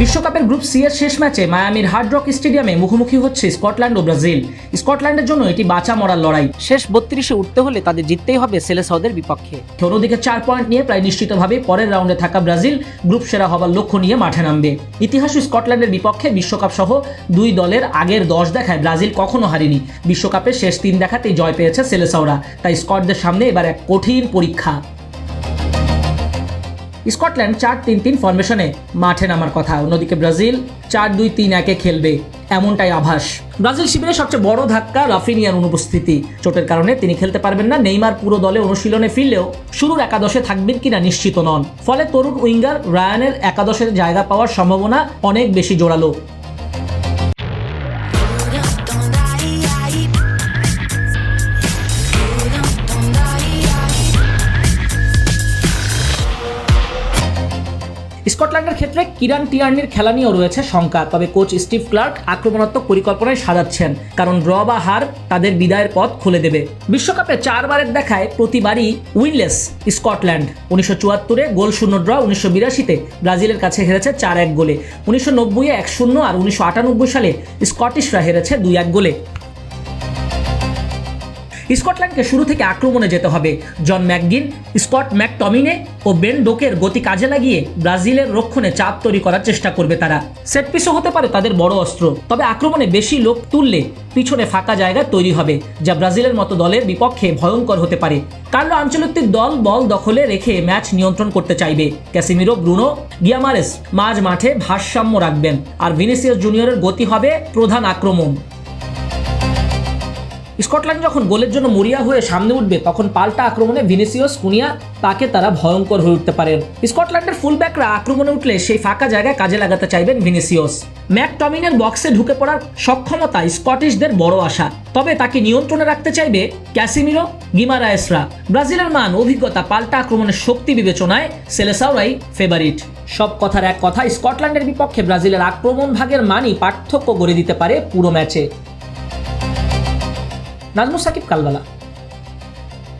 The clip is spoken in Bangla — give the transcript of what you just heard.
বিশ্বকাপের গ্রুপ সি এর শেষ ম্যাচে মায়ামির হার্ড রক স্টেডিয়ামে মুখোমুখি হচ্ছে স্কটল্যান্ড ও ব্রাজিল। স্কটল্যান্ডের জন্য এটি বাঁচা মরার লড়াই। শেষ 32-এ উঠতে হলে তাদের জিততেই হবে সেলেসাওদের বিপক্ষে। অন্যদিকে 4 পয়েন্ট নিয়ে প্রায় নিশ্চিতভাবে পরের রাউন্ডে থাকা ব্রাজিল গ্রুপ সেরা হবার লক্ষ্য নিয়ে মাঠে নামবে। ইতিহাস স্কটল্যান্ডের বিপক্ষে বিশ্বকাপ সহ দুই দলের আগের 10 দেখায় ব্রাজিল কখনো হারেনি। বিশ্বকাপের শেষ 3 দেখাতেই জয় পেয়েছে সেলেসাওরা। তাই স্কটদের সামনে এবার এক কঠিন পরীক্ষা। স্কটল্যান্ড 4-3-3 ফরমেশনে মাঠে নামার কথা, অন্যদিকে ব্রাজিল 4-2-3-1-এ খেলবে এমনটাই আভাস। ব্রাজিল শিবিরে সবচেয়ে বড় ধাক্কা রাফিনিয়ার অনুপস্থিতি। চোটের কারণে তিনি খেলতে পারবেন না। নেইমার পুরো দলে অনুশীলনে ফিরলেও শুরুর একাদশে থাকবেন কিনা নিশ্চিত নন। ফলে তরুণ উইঙ্গার রায়ানের একাদশের জায়গা পাওয়ার সম্ভাবনা অনেক বেশি জোরালো। স্কটল্যান্ডের ক্ষেত্রে কিরান টিয়ার্নির খেলা নিয়েও রয়েছে শঙ্কা। তবে কোচ স্টিভ ক্লার্ক আক্রমণাত্মক পরিকল্পনায় সাজাচ্ছেন, কারণ ড্র বা হার তাদের বিদায়ের পথ খুলে দেবে। বিশ্বকাপে 4 বারের দেখায় প্রতিবারই উইনলেস স্কটল্যান্ড। 1974-এ গোল শূন্য ড্র, 1982-তে ব্রাজিলের কাছে হেরেছে 4-1 গোলে, 1990-এ 1-0 আর 1998 সালে স্কটিশরা হেরেছে 2-1 গোলে। স্কটল্যান্ডকে শুরু থেকে আক্রমণে যেতে হবে। জন ম্যাকগিন, স্কট ম্যাকটমিনে ও বেন ডোকের গতি কাজে লাগিয়ে ব্রাজিলের রক্ষণে চাপ তৈরি করার চেষ্টা করবে তারা। সেট পিসও হতে পারে তাদের বড় অস্ত্র। তবে আক্রমণে বেশি লোক তুললে পিছনে ফাঁকা জায়গা তৈরি হবে, যা ব্রাজিলের মতো দলের বিপক্ষে ভয়ঙ্কর হতে পারে। কার্লো আনচেলত্তির দল বল দখলে রেখে ম্যাচ নিয়ন্ত্রণ করতে চাইবে। ক্যাসিমিরো, ব্রুনো, গিয়ামারেস মাঝ মাঠে ভারসাম্য রাখবেন, আর ভিনিসিয়াস জুনিয়রের গতি হবে প্রধান আক্রমণ। স্কটল্যান্ড যখন গোলের জন্য মরিয়া হয়ে সামনে উঠবে, তখন পাল্টা আক্রমণে ভিনিসিয়াস, কুনিয়া তাকে তারা ভয়ঙ্কর হয়ে উঠতে পারেন। স্কটল্যান্ডের ফুলব্যাকরা আক্রমণে উঠলে সেই ফাঁকা জায়গায় কাজে লাগাতে চাইবেন ভিনিসিয়াস। ম্যাকটমিনের বক্সে ঢুকে পড়ার সক্ষমতা স্কটিশদের বড় আশা। তবে তাকে নিয়ন্ত্রণে রাখতে চাইবে ক্যাসিমিরো, গিমারায়েসরা। ব্রাজিলের মান, অভিজ্ঞতা, পাল্টা আক্রমণের শক্তি বিবেচনায় সেলেসাওরাই ফেভারিট। সব কথার এক কথা, স্কটল্যান্ডের বিপক্ষে ব্রাজিলের আক্রমণ ভাগের মানই পার্থক্য গড়ে দিতে পারে পুরো ম্যাচে। নাজমুস সাকিব, কালবেলা।